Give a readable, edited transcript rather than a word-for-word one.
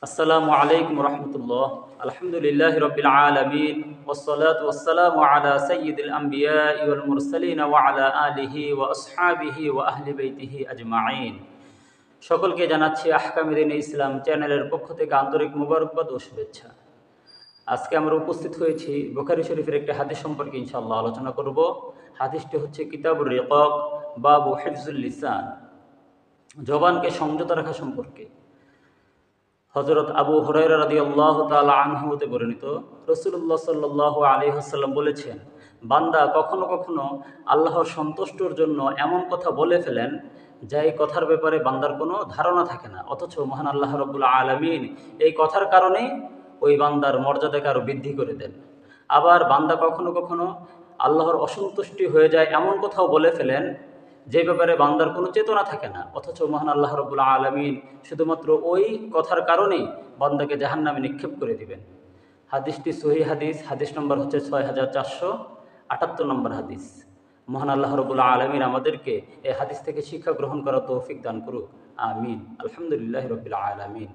আসসালামু আলাইকুম রহমতুল্লাহ। আলহামদুলিল্লাহ রবিল আলমিন ওসলাত ওসালাম আলা সৈয়দুল আম্বিয়া ওয়াল মুরসালিন ওয়া আলা আলিহি ওয়া আসহাবিহি ওয়া আহলি বাইতিহি আজমাইন। সকলকে জানাচ্ছি আহকামে দ্বীন ইসলাম চ্যানেলের পক্ষ থেকে আন্তরিক মুবারকবাদ ও শুভেচ্ছা। আজকে আমরা উপস্থিত হয়েছি বুখারী শরীফের একটি হাদিস সম্পর্কে ইনশাআল্লাহ আলোচনা করব। হাদিসটি হচ্ছে কিতাবুর রিকাক বাবু হিফজুল লিসান, জবানকে সংযত রাখা সম্পর্কে। হযরত আবু হুরায়রা রাদিয়াল্লাহু তাআলা আনহু হতে বর্ণিত, রাসূলুল্লাহ সাল্লাল্লাহু আলাইহি ওয়াসাল্লাম বলেছেন, বান্দা কখনো কখনো আল্লাহর সন্তুষ্টর জন্য এমন কথা বলে ফেলেন যা এই কথার ব্যাপারে বান্দার কোনো ধারণা থাকে না, অথচ মহান আল্লাহ রাব্বুল আলামিন এই কথার কারণে ওই বান্দার মর্যাদাকে আরও বৃদ্ধি করে দেন। আবার বান্দা কখনো কখনো আল্লাহর অসন্তুষ্টি হয়ে যায় এমন কথাও বলে ফেলেন যে ব্যাপারে বান্দার কোনো চেতনা থাকে না, অথচ মহান আল্লাহ রাব্বুল আলামিন শুধুমাত্র ওই কথার কারণেই বান্দাকে জাহান্নামে নিক্ষেপ করে দিবেন। হাদিসটি সহিহ হাদিস, হাদিস নম্বর হচ্ছে 6478 নম্বর হাদিস। মহান আল্লাহ রাব্বুল আলামিন আমাদেরকে এই হাদিস থেকে শিক্ষা গ্রহণ করার তৌফিক দান করুক, আমিন। আলহামদুলিল্লাহ রাব্বিল আলামিন।